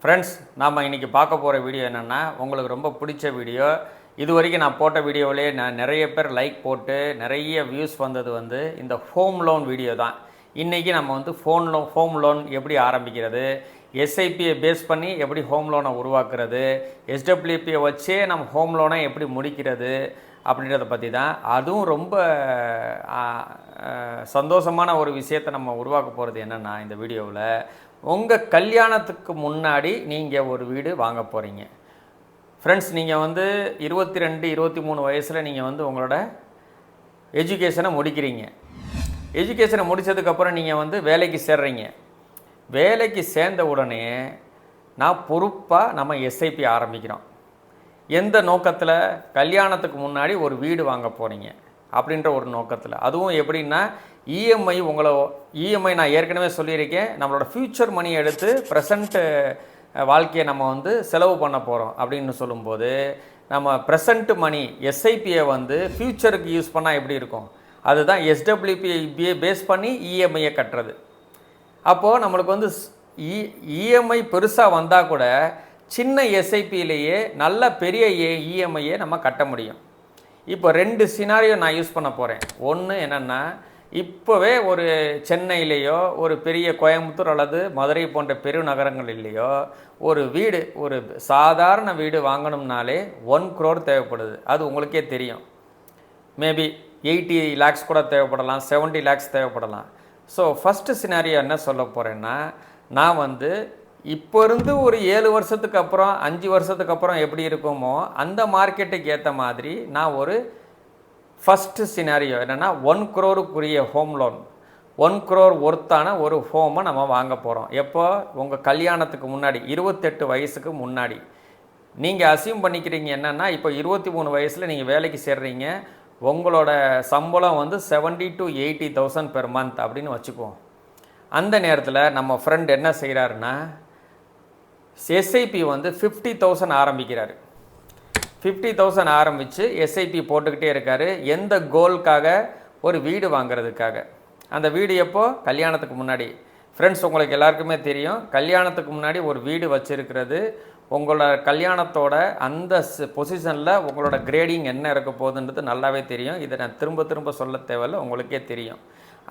Friends, நாம் இன்றைக்கி பார்க்க போகிற வீடியோ என்னென்னா, உங்களுக்கு ரொம்ப பிடிச்ச வீடியோ. இது வரைக்கும் நான் போட்ட வீடியோவிலே நிறைய பேர் லைக் போட்டு நிறைய வியூஸ் வந்தது இந்த ஹோம் லோன் வீடியோ தான். இன்றைக்கி நம்ம ஹோம் லோன் எப்படி ஆரம்பிக்கிறது, எஸ்ஐபியை பேஸ் பண்ணி எப்படி ஹோம் லோனை உருவாக்குறது, எஸ்டபிள்யூபியை வச்சே நம்ம ஹோம் லோனை எப்படி முடிக்கிறது அப்படின்றத பற்றி தான். அதுவும் ரொம்ப சந்தோஷமான ஒரு விஷயத்தை நம்ம உருவாக்க போகிறது என்னென்னா, இந்த வீடியோவில் உங்கள் கல்யாணத்துக்கு முன்னாடி நீங்கள் ஒரு வீடு வாங்க போகிறீங்க. ஃப்ரெண்ட்ஸ், நீங்கள் 22, 23 வயசில் நீங்கள் உங்களோட எஜுகேஷனை முடிக்கிறீங்க. எஜுகேஷனை முடித்ததுக்கப்புறம் நீங்கள் வேலைக்கு சேர்றீங்க. வேலைக்கு சேர்ந்த உடனே நம்ம எஸ்ஐபி ஆரம்பிக்கிறோம். எந்த நோக்கத்தில்? கல்யாணத்துக்கு முன்னாடி ஒரு வீடு வாங்க போகிறீங்க அப்படின்ற ஒரு நோக்கத்தில். அதுவும் எப்படின்னா, இஎம்ஐ நான் ஏற்கனவே சொல்லியிருக்கேன். நம்மளோட ஃப்யூச்சர் மணி எடுத்து ப்ரெசண்ட்டு வாழ்க்கையை நம்ம செலவு பண்ண போகிறோம் அப்படின்னு சொல்லும்போது, நம்ம ப்ரெசண்ட்டு மணி எஸ்ஐபியை ஃப்யூச்சருக்கு யூஸ் பண்ணால் எப்படி இருக்கும்? அதுதான் எஸ்டபிள்யூபியை பேஸ் பண்ணி இஎம்ஐயை கட்டுறது. அப்போது நம்மளுக்கு இஎம்ஐ பெருசாக வந்தால் கூட சின்ன எஸ்ஐபியிலேயே நல்ல பெரிய இஎம்ஐயை நம்ம கட்ட முடியும். இப்போ 2 சினாரியோ நான் யூஸ் பண்ண போகிறேன். ஒன்று என்னென்னா, இப்போவே ஒரு சென்னையிலேயோ ஒரு பெரிய கோயம்புத்தூர் அல்லது மதுரை போன்ற பெருநகரங்களிலேயோ ஒரு சாதாரண வீடு வாங்கணும்னாலே 1 crore தேவைப்படுது. அது உங்களுக்கே தெரியும். மேபி 80 lakhs கூட தேவைப்படலாம், 70 lakhs தேவைப்படலாம். ஸோ ஃபஸ்ட்டு சினாரியோ என்ன சொல்ல போகிறேன்னா, நான் இப்போ இருந்து ஒரு 7 வருஷத்துக்கு அப்புறம் 5 வருஷத்துக்கு அப்புறம் எப்படி இருக்குமோ அந்த மார்க்கெட்டுக்கு ஏற்ற மாதிரி நான் ஒரு ஃபஸ்ட்டு சினாரியோ என்னென்னா 1 crore ஹோம் லோன், 1 crore ஒர்த்தான ஒரு ஹோமை நம்ம வாங்க போகிறோம். எப்போ? உங்கள் கல்யாணத்துக்கு முன்னாடி, 28 வயசுக்கு முன்னாடி. நீங்கள் அசியூம் பண்ணிக்கிறீங்க என்னென்னா, இப்போ 23 வயசில் நீங்கள் வேலைக்கு சேர்றீங்க. உங்களோட சம்பளம் 70 to 80,000 per month அப்படின்னு வச்சுக்குவோம். அந்த நேரத்தில் நம்ம ஃப்ரெண்ட் என்ன செய்கிறாருன்னா, எஸ்ஐபி 50,000 ஆரம்பிக்கிறாரு. 50,000 ஆரம்பித்து எஸ்ஐபி போட்டுக்கிட்டே இருக்கார். எந்த கோலுக்காக? ஒரு வீடு வாங்கிறதுக்காக. அந்த வீடு எப்போ? கல்யாணத்துக்கு முன்னாடி. ஃப்ரெண்ட்ஸ், உங்களுக்கு எல்லாருக்குமே தெரியும், கல்யாணத்துக்கு முன்னாடி ஒரு வீடு வச்சுருக்கிறது உங்களோட கல்யாணத்தோட அந்த பொசிஷனில் உங்களோட கிரேடிங் என்ன இருக்க போகுதுன்றது நல்லாவே தெரியும். இதை நான் திரும்ப சொல்ல தேவையில்லை, உங்களுக்கே தெரியும்.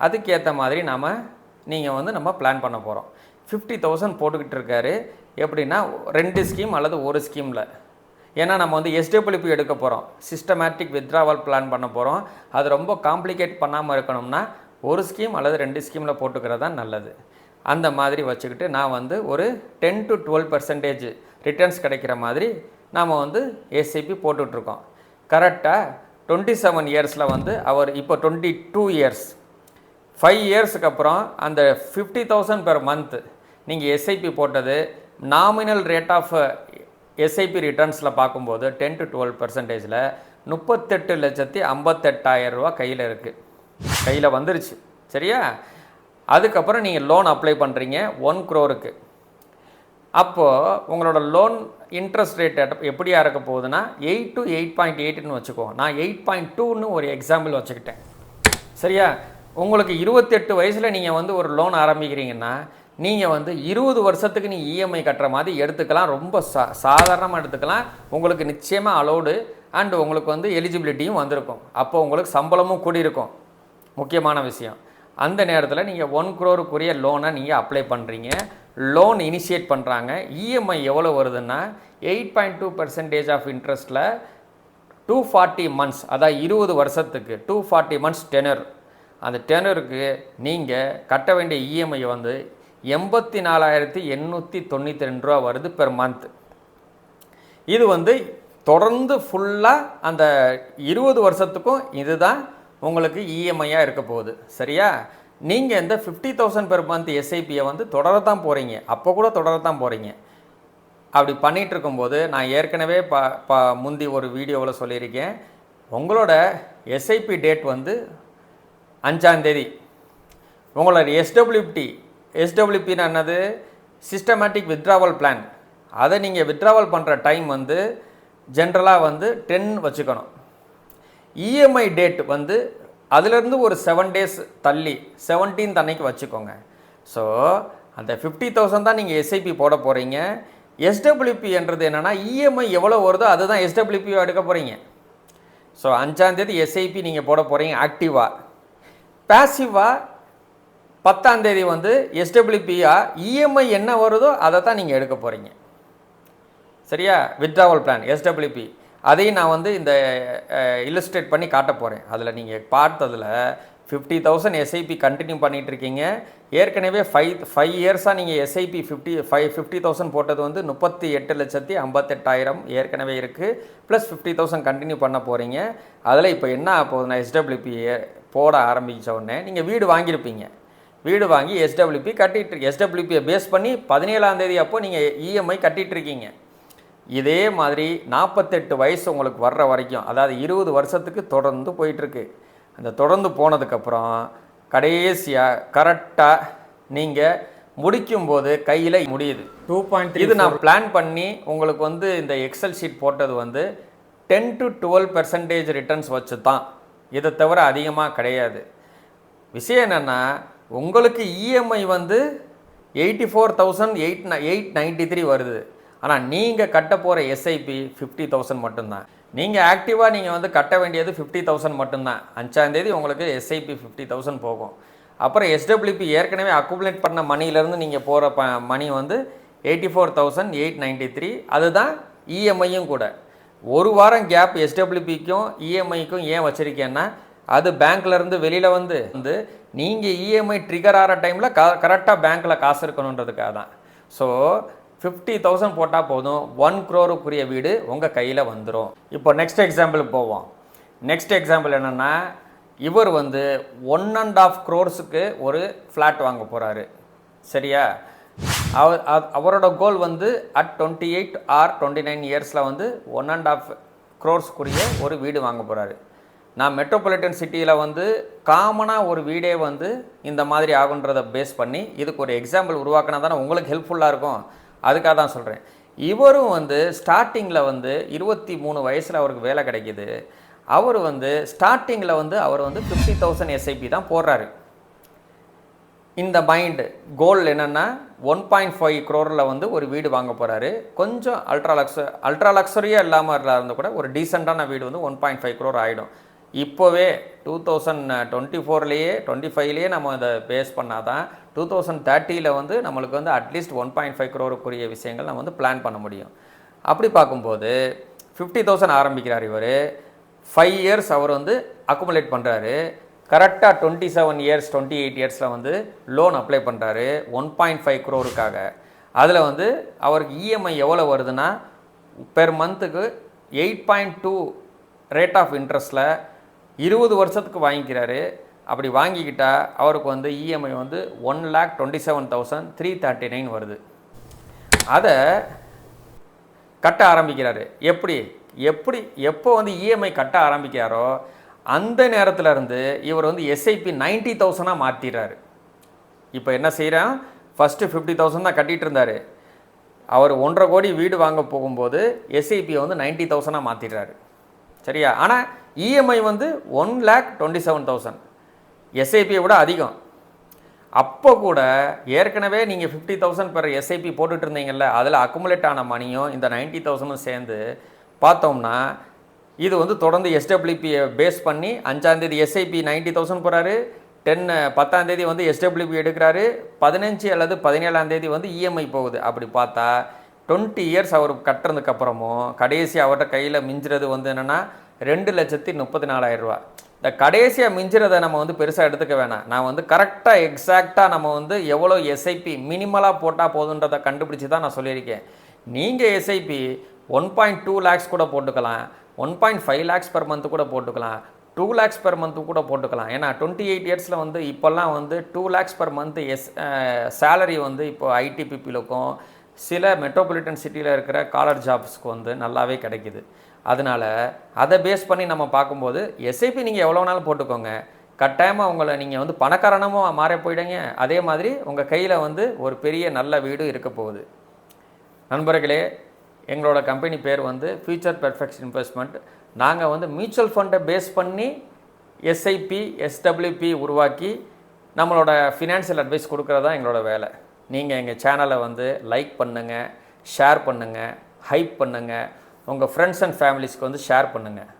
அதுக்கேற்ற மாதிரி நம்ம பிளான் பண்ண போகிறோம். 50,000 போட்டுக்கிட்டு இருக்காரு. எப்படின்னா 2 ஸ்கீம் அல்லது ஒரு ஸ்கீமில். ஏன்னா நம்ம எஸ்டபிள்யூபி எடுக்க போகிறோம், சிஸ்டமேட்டிக் வித்ட்ராவல் பிளான் பண்ண போகிறோம். அது ரொம்ப காம்ப்ளிகேட் பண்ணாமல் இருக்கணும்னா ஒரு ஸ்கீம் அல்லது 2 ஸ்கீமில் போட்டுக்கிறது தான் நல்லது. அந்த மாதிரி வச்சுக்கிட்டு நான் ஒரு 10 to 12% ரிட்டர்ன்ஸ் கிடைக்கிற மாதிரி நாம் எஸ்ஐபி போட்டுட்ருக்கோம். கரெக்டாக 27 இயர்ஸில் அவர் இப்போ 22 இயர்ஸ், 5 இயர்ஸுக்கு அப்புறம் அந்த 50,000 per month நீங்கள் எஸ்ஐபி போட்டது நாமினல் ரேட் ஆஃப் எஸ்ஐபி ரிட்டர்ன்ஸில் பார்க்கும்போது 10 to 12%, 38,58,000 ரூபா கையில் இருக்குது, கையில் வந்துருச்சு. சரியா? அதுக்கப்புறம் நீங்கள் லோன் அப்ளை பண்ணுறீங்க 1 crore. அப்போது உங்களோட லோன் இன்ட்ரெஸ்ட் ரேட் எப்படியா இருக்க போகுதுன்னா 8 to 8.8ன்னு வச்சுக்குவோம். நான் 8.2ன்னு ஒரு எக்ஸாம்பிள் வச்சுக்கிட்டேன். சரியா? உங்களுக்கு 28 வயசில் நீங்கள் ஒரு லோன் ஆரம்பிக்கிறீங்கன்னா நீங்கள் 20 வருஷத்துக்கு நீங்கள் இஎம்ஐ கட்டுற மாதிரி எடுத்துக்கலாம். ரொம்ப சாதாரணமாக எடுத்துக்கலாம். உங்களுக்கு நிச்சயமாக அலோடு அண்ட் உங்களுக்கு எலிஜிபிலிட்டியும் வந்திருக்கும். அப்போ உங்களுக்கு சம்பளமும் கூடியிருக்கும். முக்கியமான விஷயம், அந்த நேரத்தில் நீங்கள் 1 crore லோனை நீங்கள் அப்ளை பண்ணுறீங்க. லோன் இனிஷியேட் பண்ணுறாங்க. இஎம்ஐ எவ்வளோ வருதுன்னா 8.2% ஆஃப் இன்ட்ரெஸ்ட்டில் 240 months, அதாவது 20 வருஷத்துக்கு 240 months டெனர். அந்த டெனருக்கு நீங்கள் கட்ட வேண்டிய இஎம்ஐ 84,892 ரூபா வருது பெர் மந்த். இது தொடர்ந்து ஃபுல்லாக அந்த 20 வருஷத்துக்கும் இதுதான் உங்களுக்கு இஎம்ஐயாக இருக்க போகுது. சரியா? நீங்கள் இந்த 50,000 per month எஸ்ஐபியை தொடரத்தான் போகிறீங்க. அப்போ கூட தொடரத்தான் போகிறீங்க. அப்படி பண்ணிகிட்டு இருக்கும்போது நான் ஏற்கனவே முந்தி ஒரு வீடியோவில் சொல்லியிருக்கேன், உங்களோட எஸ்ஐபி டேட் 5ஆம் தேதி. உங்களோட எஸ்டபிள்யூபின்னு என்னது? Systematic withdrawal plan. அதை நீங்கள் வித்ட்ராவல் பண்ணுற டைம் ஜென்ரலாக 10 வச்சுக்கணும். இஎம்ஐ டேட் அதிலிருந்து ஒரு 7 days தள்ளி 17th அன்னைக்கு வச்சுக்கோங்க. ஸோ அந்த 50,000 தான் நீங்கள் எஸ்ஐபி போட போகிறீங்க. எஸ்டபிள்யூபி என்றது என்னென்னா இஎம்ஐ எவ்வளோ வருதோ அதுதான் எஸ்டபிள்யூபி எடுக்க போகிறீங்க. ஸோ 5ஆம் தேதி எஸ்ஐபி நீங்கள் போட போகிறீங்க ஆக்டிவாக. பேசிவாக 10ஆம் தேதி வந்து எஸ்டபிள்யூபியாக இஎம்ஐ என்ன வருதோ அதை தான் நீங்கள் எடுக்க போகிறீங்க. சரியா? வித்ட்ராவல் பிளான் எஸ்டபிள்யூபி அதையும் நான் வந்து இந்த இல்லுஸ்ட்ரேட் பண்ணி காட்ட போகிறேன். அதில் நீங்கள் பார்த்ததில் 50,000 எஸ்ஐபி கண்டினியூ பண்ணிகிட்டு இருக்கீங்க. ஏற்கனவே 5 இயர்ஸாக நீங்கள் எஸ்ஐபி 50,000 போட்டது வந்து 38,58,000 ஏற்கனவே இருக்குது. ப்ளஸ் 50,000 கண்டினியூ பண்ண போகிறீங்க. அதில் இப்போ என்ன போகுதுன்னா எஸ்டபிள்யூபி போட ஆரம்பித்த உடனே நீங்கள் வீடு வாங்கியிருப்பீங்க. வீடு வாங்கி எஸ்டபிள்யூபி கட்டிகிட்டு எஸ்டபிள்யூபியை பேஸ் பண்ணி 17ஆம் தேதி அப்போது நீங்கள் இஎம்ஐ கட்டிகிட்ருக்கீங்க. இதே மாதிரி 48 வயசு உங்களுக்கு வர்ற வரைக்கும், அதாவது 20 வருஷத்துக்கு தொடர்ந்து போயிட்டுருக்கு. அந்த தொடர்ந்து போனதுக்கப்புறம் கடைசியாக கரெக்டாக நீங்கள் முடிக்கும்போது கையில் முடியுது 2.3. இது நான் பிளான் பண்ணி உங்களுக்கு வந்து இந்த எக்ஸல் ஷீட் போட்டது வந்து 10 to 12% ரிட்டர்ன்ஸ் வச்சு தான். இதை தவிர அதிகமாக கிடையாது. விஷயம் என்னென்னா உங்களுக்கு இஎம்ஐ வந்து 84,893 வருது. ஆனால் நீங்கள் கட்ட போகிற எஸ்ஐபி 50,000 மட்டும்தான். நீங்கள் ஆக்டிவாக நீங்கள் வந்து கட்ட வேண்டியது 50,000 மட்டும்தான். 5ஆம் தேதி உங்களுக்கு எஸ்ஐபி 50,000 போகும். அப்புறம் எஸ்டபிள்யூபி ஏற்கனவே அக்குமுலேட் பண்ண மணிலேருந்து நீங்கள் போகிற மணி வந்து 84,893. அதுதான் இஎம்ஐயும் கூட. ஒரு வாரம் கேப் எஸ்டபிள்யூபிக்கும் இஎம்ஐக்கும் ஏன் வச்சுருக்கேன்னா அது பேங்க்லேருந்து வெளியில் வந்து நீங்கள் இஎம்ஐ ட்ரிகர் ஆகிற டைமில் கரெக்டாக பேங்க்கில் காசு இருக்கணுன்றதுக்காக தான். ஸோ 50,000 போட்டால் போதும் 1 crore வீடு உங்கள் கையில் வந்துடும். இப்போ நெக்ஸ்ட் எக்ஸாம்பிள் போவோம். நெக்ஸ்ட் எக்ஸாம்பிள் என்னென்னா இவர் வந்து 1.5 crores ஒரு ஃப்ளாட் வாங்க போகிறாரு. சரியா? அவரோட கோல் வந்து அட் 28 or 29 இயர்ஸில் வந்து 1.5 crores ஒரு வீடு வாங்க போகிறாரு. நான் மெட்ரோபாலிட்டன் சிட்டியில் வந்து காமனாக ஒரு வீடே வந்து இந்த மாதிரி ஆகுன்றதை பேஸ் பண்ணி இதுக்கு ஒரு எக்ஸாம்பிள் உருவாக்கினா தானே உங்களுக்கு ஹெல்ப்ஃபுல்லாக இருக்கும். அதுக்காக தான் சொல்கிறேன். இவரும் வந்து ஸ்டார்டிங்கில் வந்து 23 வயசில் அவருக்கு வேலை கிடைக்கிது. அவர் வந்து ஸ்டார்டிங்கில் வந்து அவர் வந்து 50,000 எஸ்ஐபி தான் போடுறாரு. இந்த மைண்டு கோல் என்னென்னா 1.5 crore வந்து ஒரு வீடு வாங்க போகிறாரு. கொஞ்சம் அல்ட்ரா லக்ஸரியாக இல்லாமல் இருந்தால் கூட ஒரு டீசெண்டான வீடு வந்து 1.5 crore ஆகிடும். இப்போவே 2024லேயே 25லேயே நம்ம இதை பேஸ் பண்ணால் தான் 2030 வந்து நம்மளுக்கு வந்து அட்லீஸ்ட் 1.5 crore விஷயங்கள் நம்ம வந்து பிளான் பண்ண முடியும். அப்படி பார்க்கும்போது 50,000 ஆரம்பிக்கிறார் இவர். 5 இயர்ஸ் அவர் வந்து அக்குமுலேட் பண்ணுறாரு. கரெக்டாக 27 இயர்ஸ் 28 இயர்ஸில் வந்து லோன் அப்ளை பண்ணுறாரு 1.5 crore. அதில் வந்து அவருக்கு இஎம்ஐ எவ்வளோ வருதுன்னா பெர் மந்த்துக்கு 8.2 ரேட் ஆஃப் இன்ட்ரெஸ்ட்டில் 20 வருஷத்துக்கு வாங்கிக்கிறாரு. அப்படி வாங்கிக்கிட்டால் அவருக்கு வந்து இஎம்ஐ வந்து 1,27,339 வருது. அதை கட்ட ஆரம்பிக்கிறாரு. எப்போ வந்து இஎம்ஐ கட்ட ஆரம்பிக்கிறாரோ அந்த நேரத்தில் இருந்து இவர் வந்து எஸ்ஐபி 90,000 மாற்றிடுறாரு. இப்போ என்ன செய்கிறான், ஃபஸ்ட்டு 50,000 தான் கட்டிகிட்டு இருந்தார். அவர் 1.5 கோடி வீடு வாங்க போகும்போது எஸ்ஐபியை வந்து 90,000 மாற்றிடுறாரு. சரியா? ஆனால் இஎம்ஐ வந்து 1,27,000 எஸ்ஐபியை விட அதிகம். அப்போ கூட ஏற்கனவே நீங்கள் 50,000 பெர் எஸ்ஐபி போட்டுட்டு இருந்தீங்கல்ல, அதில் அக்குமுலேட் ஆன மணியும் இந்த 90,000 சேர்ந்து பார்த்தோம்னா இது வந்து தொடர்ந்து எஸ்டபிள்யூபியை பேஸ் பண்ணி 5ஆம் தேதி எஸ்ஐபி 90,000 போகிறாரு. 10ஆம் தேதி வந்து எஸ்டபிள்யூபி எடுக்கிறாரு. 15 அல்லது 17ஆம் தேதி வந்து இஎம்ஐ போகுது. அப்படி பார்த்தா 20 இயர்ஸ் அவர் கட்டுறதுக்கப்புறமும் கடைசி அவர்கிட்ட கையில் மிஞ்சுறது வந்து என்னென்னா 2,34,000 இந்த கடைசியாக மிஞ்சுறதை நம்ம வந்து பெருசாக எடுத்துக்க வேணாம். நான் வந்து கரெக்டாக எக்ஸாக்டாக நம்ம வந்து எவ்வளோ எஸ்ஐபி மினிமலாக போட்டால் போதுன்றதை கண்டுபிடிச்சி தான் நான் சொல்லியிருக்கேன். நீங்கள் எஸ்ஐபி 1.2 lakhs கூட போட்டுக்கலாம், 1.5 lakhs per month கூட போட்டுக்கலாம், 2 lakhs per month கூட போட்டுக்கலாம். ஏன்னா 28 இயர்ஸில் வந்து இப்போல்லாம் வந்து 2 lakhs per month சேலரி வந்து இப்போ ஐடிபிபிலுக்கும் சில மெட்ரோபாலிட்டன் சிட்டியில் இருக்கிற காலர் ஜாப்ஸ்க்கு வந்து நல்லாவே கிடைக்கிது. அதனால் அதை பேஸ் பண்ணி நம்ம பார்க்கும்போது எஸ்ஐபி நீங்கள் எவ்வளோ நாள் போட்டுக்கோங்க, கட்டாயமாக உங்களை நீங்கள் வந்து பணக்காரனமாக மாற போயிடுங்க. அதே மாதிரி உங்கள் கையில் வந்து ஒரு பெரிய நல்ல வீடு இருக்க போகுது. நண்பர்களே, எங்களோட கம்பெனி பேர் வந்து ஃபியூச்சர் பெர்ஃபெக்ட் இன்வெஸ்ட்மெண்ட். நாங்கள் வந்து மியூச்சுவல் ஃபண்டை பேஸ் பண்ணி எஸ்ஐபி எஸ்டபிள்யூபி உருவாக்கி நம்மளோட ஃபினான்ஷியல் அட்வைஸ் கொடுக்குறது தான் எங்களோட வேலை. நீங்கள் எங்கள் சேனலை வந்து லைக் பண்ணுங்கள், ஷேர் பண்ணுங்கள், ஹைப் பண்ணுங்கள், உங்கள் ஃப்ரெண்ட்ஸ் அண்ட் ஃபேமிலிஸ்க்கு வந்து ஷேர் பண்ணுங்கள்.